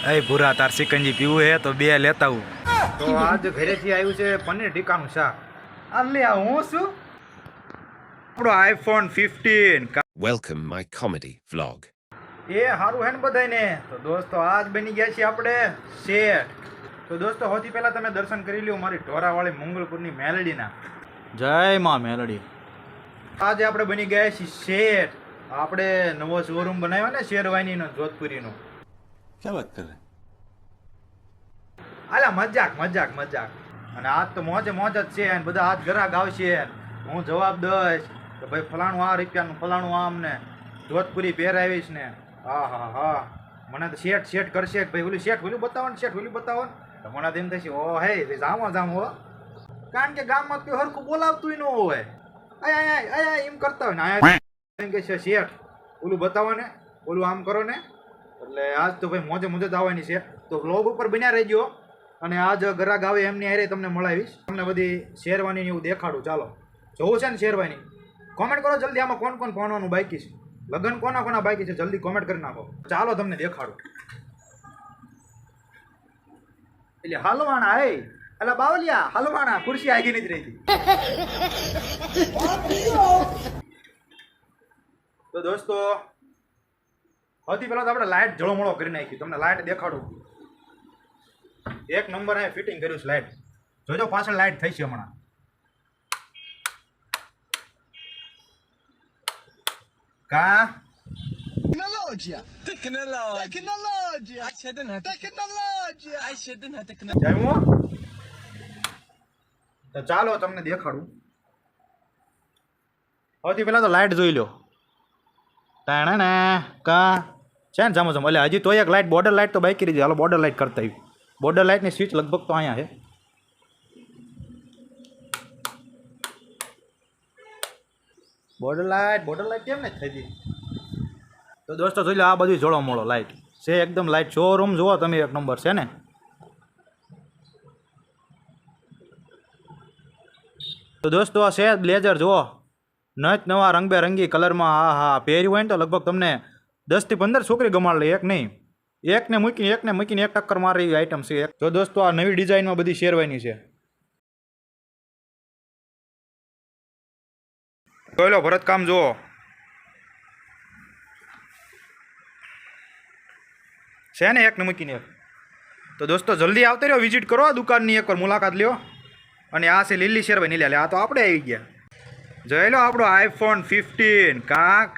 એ ભૂરા તાર સિકંજી પીવું હે તો બે લેતા આવું. તો આજ ઘરેથી આવ્યું છે પનીર ટીકાનું શાક. આ લે આ હું શું આપણો iPhone 15 Welcome my comedy vlog. એ હારું હે ને બધાયને. તો દોસ્તો આજ બની ગયા છીએ આપણે શેઠ. તો દોસ્તો સૌથી પહેલા તમે દર્શન કરી લ્યો મારી ઢોરાવાળી મંગલપુરની મેલડીના. જય માં મેલડી. આજે આપણે બની ગયા છીએ શેઠ. આપણે નવો શોરૂમ બનાવ્યો ને શેરવાનીનો જોધપુરીનો. क्या बात कर रहे हैं? આલા મજાક મજાક મજાક. અને આજ તો મોજે મોજ જ છે અને બધા આજ ગ્રાહક આવશે. હું જવાબ દઈશ કે ભાઈ ફલાણું આ રૂપિયાનું ફલાણું આમ ને જોધપુરી પહેરાવીશ ને. હા હા હા મને તો શેઠ શેઠ કરશે ભાઈ ઓલું શેઠ ઓલું બતાવો ને શેઠ ઓલું બતાવો ને. તો મને તો એમ થશે ઓ હે જામો જામો. કારણ કે ગામમાં કોઈ હરખું બોલાવતું ન હોય. આય એમ કરતા હોય ને આયા એમ કે છે શેઠ ઓલું બતાવો ને ઓલું આમ કરો ને. એટલે આજ તો ભાઈ મોજે મોજે જ આવવાની છે. તો વ્લોગ ઉપર બન્યા રહેજો. અને આજ ગ્રાહક આવે એમની હારે તમને મળાવીશ. તમને બધી શેરવાની એવું દેખાડું. ચાલો જોવું છે ને શેરવાની. કોમેન્ટ કરો જલ્દી આમાં કોણ કોણ ભણવાનું બાકી છે. લગ્ન કોના કોના બાકી છે જલ્દી કોમેન્ટ કરી નાખો. ચાલો તમને દેખાડું. એટલે હાલવાણા હે એટલે બાવલિયા હાલવાણા ખુરશી આગી નથી રહી. તો દોસ્તો સૌથી પહેલા તો આપણે લાઇટ જળોમળો કરી નાખી. તમને લાઇટ દેખાડું. એક નંબર અહીં ફિટિંગ કર્યું છે લાઇટ. જોજો પાછળ લાઇટ થઈ છે હમણાં. કા તો ચાલો તમને દેખાડું. સૌથી પહેલા તો લાઇટ જોઈ લો. ને કા છે ને જામો જામો. એટલે હજી તો એક લાઇટ બોર્ડર લાઇટ તો બાકી રહી. હાલો બોર્ડર લાઇટ કરતા આવી. બોર્ડર લાઇટની સ્વિચ લગભગ તો અહીંયા છે. બોર્ડર લાઇટ કેમ ને થઈ ગઈ. તો દોસ્તો જોઈ લો આ બધું જોડો મોળો લાઇટ છે એકદમ. લાઇટ શોરૂમ જુઓ તમે એક નંબર છે ને. તો દોસ્તો આ છે બ્લેઝર જુઓ નત નવા રંગબેરંગી કલરમાં. હા હા પહેર્યું હોય ને તો લગભગ તમને 10 થી 15 છોકરી ગમાડ લે. એક નહીં એકને મૂકીને એક ટક્કર મારે એવી આઈટમ છે. તો દોસ્તો આ નવી ડિઝાઇનમાં બધી શેરવાની છે. જોઈ લો ભરતકામ જુઓ. છે ને એકને મૂકીને એક. તો દોસ્તો જલ્દી આવતા રહ્યો. વિઝિટ કરો આ દુકાનની એકવાર મુલાકાત લ્યો. અને આ છે લીલી શેરવાની. લે આ તો આપણે આવી ગયા. જોઈ લો આપણો આઈફોન 15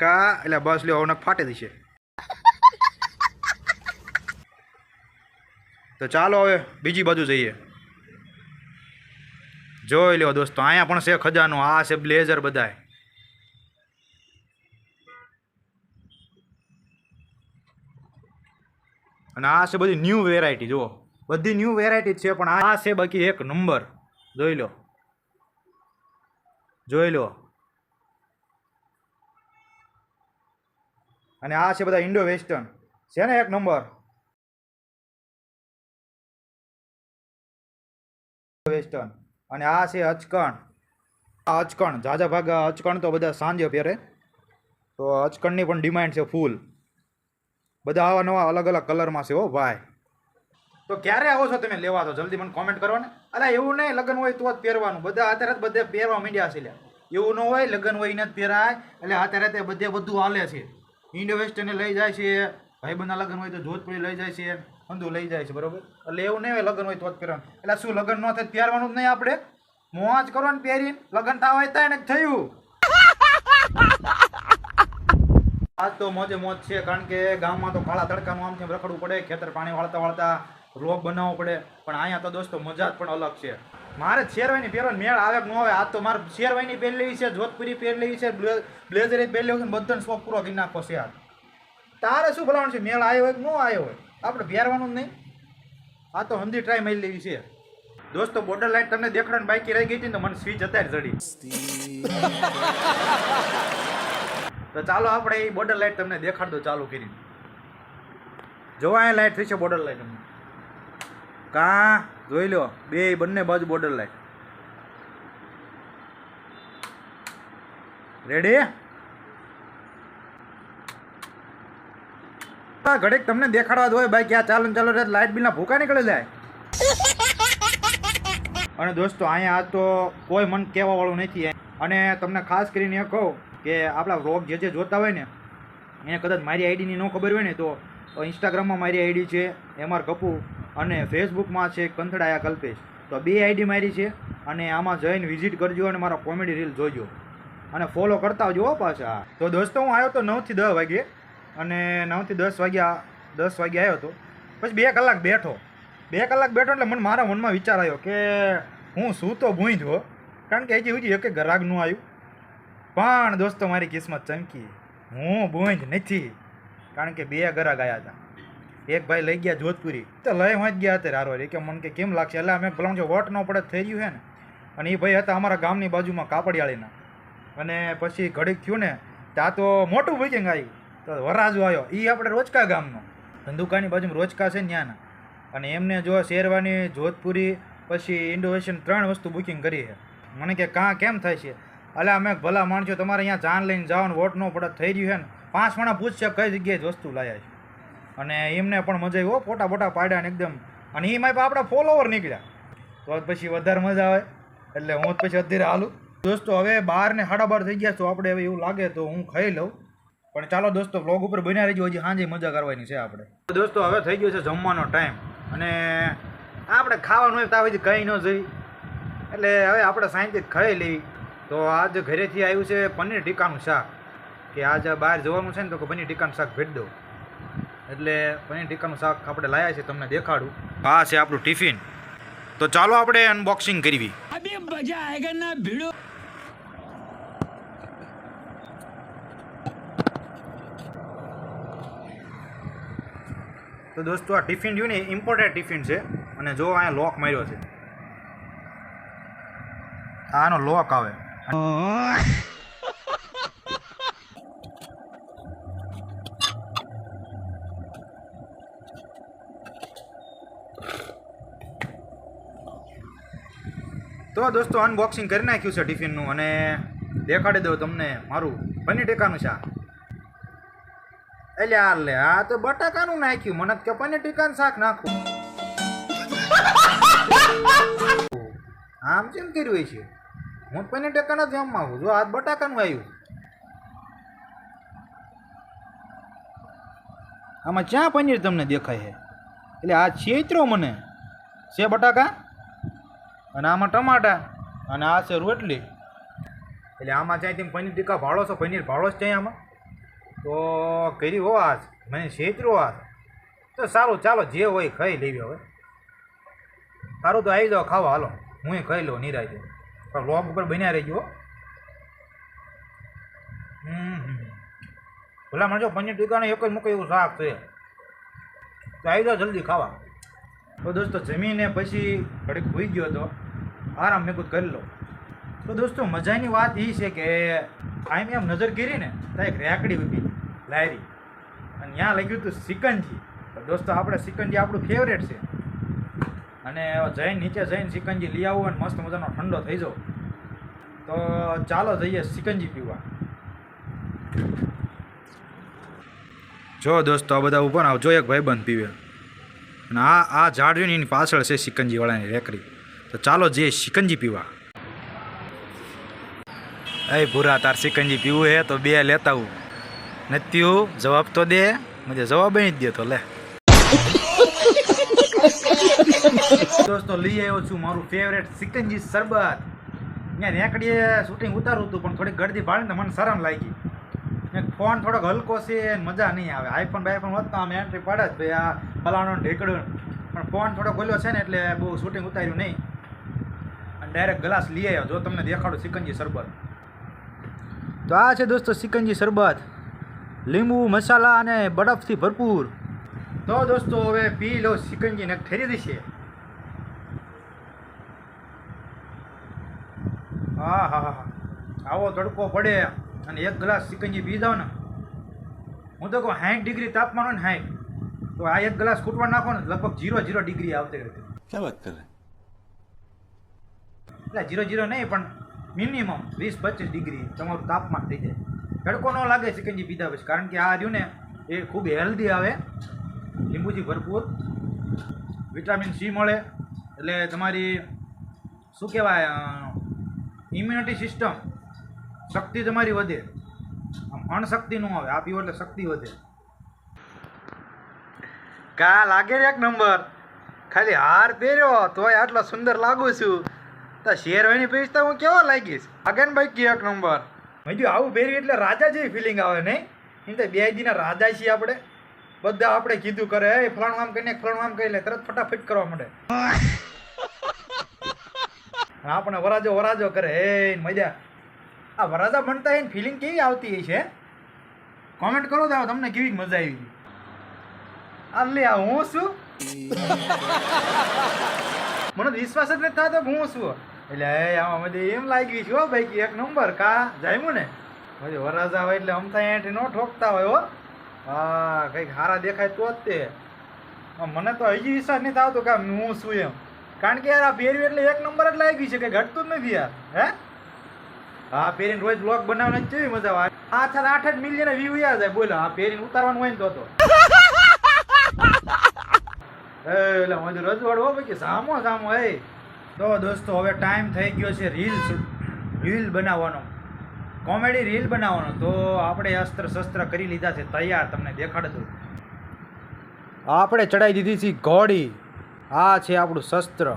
કા એટલે બસ લ્યો હવે ફાટે દીશે. તો ચાલો હવે બીજી બાજુ જઈએ. જોઈ લો દોસ્તો અહીંયા પણ છે ખજાનો. આ છે બ્લેઝર બધાય. અને આ છે બધી ન્યૂ વેરાયટી. જુઓ બધી ન્યૂ વેરાયટી છે. પણ આ છે બાકી એક નંબર. જોઈ લો જોઈ લો. અને આ છે બધા ઇન્ડો વેસ્ટર્ન છે ને એક નંબર વેસ્ટર્ન. અને આ છે અચકણ. આ અચકણ ઝાઝા ભાગા અચકણ તો બધા સાંજે પહેરે. તો અચકણની પણ ડિમાન્ડ છે ફૂલ. બધા આવા નવા અલગ અલગ કલરમાં છે. હો ભાઈ તો ક્યારે આવો છો તમે લેવા? તો જલ્દી મને કોમેન્ટ કરો ને. અલા એવું નહીં લગ્ન હોય તો જ પહેરવાનું. બધા અત્યારે બધે પહેરવા માંડ્યા છે. એવું ન હોય લગ્ન હોય એને જ પહેરાય. એટલે અત્યારે બધે બધું હાલે છે. ઇન્ડો વેસ્ટર્ને લઈ જાય છે. ભાઈબંધના લગ્ન હોય તો જોધપુરી લઈ જાય છે. અંધુ લઈ જાય છે. બરોબર. એટલે એવું નહીં હોય લગ્ન હોય તો જ પહેરવાનું. એટલે શું લગ્ન ન થાય પહેરવાનું જ નહીં આપણે? મોજ કરવાનું પહેરીને. લગ્ન થવા હોય થાય ને થયું. આજ તો મોજે મોજ છે. કારણ કે ગામમાં તો કાળા તડકાનું આમ તેમ રખડવું પડે. ખેતર પાણી વાળતા વાળતા વ્લોગ બનાવવો પડે. પણ અહીંયા તો દોસ્તો મજા જ પણ અલગ છે. મારે શેરવાની પહેરવાનો મેળ આવે કે ન આવે. આ તો મારે શેરવાની પહેરી લેવી છે, જોધપુરી પહેરી લેવી છે, બ્લેઝર પહેરી લેવું છે. બધાને શોખ પૂરો કરી નાખો છે. તારે શું ભલાવાનું છે? મેળ આવ્યો હોય કે ન આવ્યો હોય આપણે પહેરવાનું જ નહીં. આ તો હંધી ટ્રાય મારી લેવી છે. દોસ્તો બોર્ડર લાઇટ તમને દેખાડવાની બાકી રહી ગઈ હતી ને મને સ્વિચ અત્યારે ચડી. તો ચાલો આપણે એ બોર્ડર લાઇટ તમને દેખાડ દો ચાલુ કરીને. જો અહીંયા લાઇટ થઈ છે બોર્ડર લાઇટ. તમને કા જોઈ લો બંને બાજુ બોર્ડર લાઇટ. રેડી ઘડીક તમને દેખાડવા દો ભાઈ કે આ ચાલો રે લાઇટ બિલના ભૂકા નીકળી જાય. અને દોસ્તો અહીંયા આજ તો કોઈ મન કહેવા વાળું નથી. અને તમને ખાસ કરીને એ કહું કે આપણા વ્લોગ જે જોતા હોય ને એને કદાચ મારી આઈડીની ન ખબર હોય ને તો ઇન્સ્ટાગ્રામમાં મારી આઈડી છે MR કપૂર અને ફેસબુકમાં છે કંથડાયા કલ્પેશ. તો 2 આઈડી મારી છે અને આમાં જઈને વિઝિટ કરજો અને મારા કોમેડી રીલ જોજો અને ફોલો કરતા આવજો પાછા. તો દોસ્તો હું આવ્યો તો 9 થી 10 વાગે અને 9 થી 10 વાગે આવ્યો હતો. પછી 2 કલાક બેઠો એટલે મને મારા મનમાં વિચાર આવ્યો કે હું શું તો ભૂંજ હો, કારણ કે હજી એક ગ્રાહક નું આવ્યું. પણ દોસ્તો મારી કિસ્મત ચમકી, હું ભૂંજ નથી, કારણ કે 2 ગ્રાહક આવ્યા હતા. એક ભાઈ લઈ ગયા જોધપુરી, તો લઈ વાંચ ગયા હતા હારો કે મને કે કેમ લાગશે, એટલે અમે ભલા જો વોટ ન પડે થઈ ગયું છે ને. અને એ ભાઈ હતા અમારા ગામની બાજુમાં કાપડિયાળીના. અને પછી ઘડીક થયું ને ત્યાં તો મોટું બુકિંગ આવ્યું, તો વરાજો આવ્યો, એ આપણે રોજકા ગામનો ધંધુકાની બાજુમાં રોજકા છે ને ત્યાંના. અને એમને જો શેરવાની, જોધપુરી પછી ઇન્ડો એશિયન 3 વસ્તુ બુકિંગ કરી છે. મને કે કેમ થાય છે, એટલે અમે ભલા માણસો તમારે અહીંયા જાન લઈને જાઓ ને વોટ ન પડે થઈ રહ્યું છે ને 5 માણસ પૂછશે કઈ જગ્યાએ જ વસ્તુ લાવ્યા છે. અને એમને પણ મજા આવી, ફોટા પાડ્યા ને એકદમ. અને એમાં આપણા ફોલોવર નીકળ્યા તો પછી વધારે મજા આવે, એટલે હું પછી અત્યારે હાલું. દોસ્તો હવે 12 ને 12:30 થઈ ગયા, તો આપણે હવે એવું લાગે તો હું ખાઈ લઉં. પણ ચાલો દોસ્તો વ્લોગ ઉપર બન્યા રહીજો, હજી સાંજે મજા કરવાની છે આપણે. દોસ્તો હવે થઈ ગયો છે જમવાનો ટાઈમ અને આપણે ખાવાનું હોય ત્યાં સુધી કંઈ ન જઈ, એટલે હવે આપણે સાંજે ખાઈ લઈ. તો આજ ઘરેથી આવ્યું છે પનીર ટીકાનું શાક, કે આજે બહાર જવાનું છે ને તો પનીર ટીકાનું શાક ભેટ દઉં, એટલે પનીર ટીકાનું શાક આપણે લાવ્યા છે, તમને દેખાડું. આ છે આપણું ટિફિન. તો ચાલો આપણે અનબોક્સિંગ કરવી. તો દોસ્તો આ ટિફિન રહ્યું ને ઇમ્પોર્ટેડ ટિફિન છે. અને જો અહીંયા લોક માર્યો છે, આનો લોક આવે. તો દોસ્તો અનબોક્સિંગ કરી નાખ્યું છે ટિફિનનું અને દેખાડી દઉં તમને મારું પનીર ટીકાનું શાક. એટલે લે આ તો બટાકાનું નાખ્યું, મને કે પનીર ટીકાનું શાક નાખું. આમ કેમ કર્યું છે, હું પનીર ટીકાનો જ જમવા આવું, જો આ બટાકાનું આવ્યું. આમાં ક્યાં પનીર તમને દેખાય છે, એટલે આ છેતરો મને છે બટાકા અને આમાં ટમાટા અને આ છે રોટલી. એટલે આમાં ચાહે તમે પનીર ટીકા ભાળો છો, પનીર ભાળો જ ચાહે આમાં. તો કરી હો આજ મને છેતરો આજ. તો સારું ચાલો જે હોય ખાઈ લેવી. હવે સારું તો આવી જાઓ ખાવા, હાલો હું ખાઈ લઉં નિરાય. પણ વ્લોગ ઉપર બન્યા રહી ગયો. ભલા મને જો પનીર ટીકાને એક જ મૂકે એવું શાક છે, તો આવી જાઓ જલ્દી ખાવા. તો દોસ્તો જમીને પછી ઘડીક હોઈ ગયો હતો, આરામ મેં કરી લો. તો દોસ્તો મજાની વાત એ છે કે આમ એમ નજર કરી ને તો એક રેકડી ઊભી લાયરી અને ત્યાં લખ્યું હતું સિકંજી. તો દોસ્તો આપણે સિકંજી આપણું ફેવરેટ છે અને જઈને નીચે જઈને સિકંજી લઈ આવું અને મસ્ત મજાનો ઠંડો થઈ જાઓ. તો ચાલો જઈએ સિકંજી પીવા. જો દોસ્તો આ બધા ઉપર આવજો, એક ભાઈબંધ પીવે અને આ ઝાડ રહ્યું ને એની પાછળ છે સિકંજીવાળાની રેકડી. તો ચાલો જઈએ સિકંજી પીવા. એ ભૂરા તાર સિકંજી પીવું હે તો 2 લેતા આવું. નથી જવાબ તો દે, મને જવાબ જ દે તો લે. દોસ્તો લઈ આવ્યો છું મારું ફેવરેટ સિકંજી શરબત. ત્યાં રેકડીએ શૂટિંગ ઉતારું હતું પણ થોડીક ગળદી ભાળી ને મને શરમ લાગી. ફોન થોડોક હલકો છે મજા નહીં આવે. આઈફોન હોત તો આમ એન્ટ્રી પાડે જ ભાઈ આ ફલાણો ઢેકડું, પણ ફોન થોડોક બોલ્યો છે ને એટલે બહુ શૂટિંગ ઉતાર્યું નહીં અને ડાયરેક્ટ ગ્લાસ લઈ આવ્યો. જો તમને દેખાડું સિકંજી શરબત. તો આ છે દોસ્તો સિકંજી શરબત, લીંબુ મસાલા અને બરફથી ભરપૂર. તો દોસ્તો હવે પી લો સિકંજી ને ઠેરી દેશે. હા હા હા, આવો તડકો પડે અને એક ગ્લાસ સિકંજી પી જાવ ને, હું તો કહું 60 ડિગ્રી તાપમાન હોય ને 60, તો આ એક ગ્લાસ ખૂટવા નાખો ને લગભગ 0 ડિગ્રી આવતી રહેતી. क्या बात कर रहे हैं? એટલે 0 નહીં પણ મિનિમમ 20-25 ડિગ્રી તમારું તાપમાન થઈ જાય. તડકો ન લાગે સિકંજી પીધા પછી, કારણ કે આ રહ્યું ને એ ખૂબ હેલ્ધી આવે, લીંબુથી ભરપૂર, વિટામિન સી મળે, એટલે તમારી શું કહેવાય ઇમ્યુનિટી સિસ્ટમ, શક્તિ તમારી વધે, આમ અણશક્તિ ન આવે. આ પીવો એટલે શક્તિ વધે. કા લાગે ને એક નંબર, ખાલી હાર પહેર્યો તોય આટલો સુંદર લાગુ છું, તો શેરવાની પહેરતા હું કેવો લાગીશ? આગળ ભાઈ કે એક નંબર. મેં કીધું આવું પહેર્યું એટલે રાજા જેવી ફિલિંગ આવે નહીં? એમ તો બે દીના રાજા છીએ આપણે, બધા આપણે કીધું કરે એ ફલાણું આમ કરીને ફલાણું આમ કરી લે, તરત ફટાફટ કરવા માંડે. આપણે વરાજો કરે એ મજા. આ વરાજા બનતા એને ફિલિંગ કેવી આવતી છે? કોમેન્ટ કરો તો તમને કેવી મજા આવી. અલે આ હું શું, મને વિશ્વાસ જ નથી થતો હું શું. એટલે આમાં બધે એમ લાગી છે હો ભાઈ કે એક નંબર. કા જામ્યું ને પછી વરાજા હોય એટલે અમથા એન્ટ્રી ન ઠોકતા હોય હો. હા કંઈક સારા દેખાય તો જ તે. મને તો હજી વિશ્વાસ નથી આવતો કે હું શું એમ, કારણ કે યાર આ પહેર્યું એટલે એક નંબર જ લાગી છે, કંઈ ઘટતું જ નથી યાર. હે હા પહેરીને રોજ બ્લોગ બનાવવાની કેવી મજા આવે. 8 મિલિયન વ્યૂ જાય બોલો આ પહેરીને ઉતારવાનું હોય ને તો એટલે મને રજવાડો હો કે સામો હે. તો દોસ્તો હવે ટાઈમ થઈ ગયો છે રીલ બનાવવાનો, કોમેડી રીલ બનાવવાનો. તો આપણે અસ્ત્ર શસ્ત્ર કરી લીધા છે તૈયાર, તમને દેખાડ દઉં. આપણે ચડાવી દીધી છે ઘોડી. આ છે આપણું શસ્ત્ર,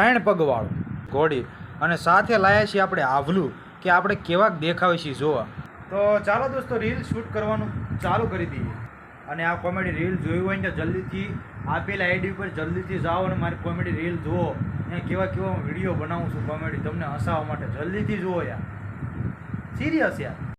3 પગવાળું ઘોડી, અને સાથે લાયા છીએ આપણે આવલું કે આપણે કેવાક દેખાવે છીએ જોવા. તો ચાલો દોસ્તો રીલ શૂટ કરવાનું ચાલુ કરી દઈએ. અને આ કોમેડી રીલ જોઈ હોય ને જલ્દીથી આપેલા આઈડી ઉપર જલ્દીથી જાઓ અને મારી કોમેડી રીલ જુઓ. અને કેવા વિડીયો બનાવું છું કોમેડી તમને હસાવવા માટે, જલ્દીથી જુઓ યાર, સિરિયસ યાર.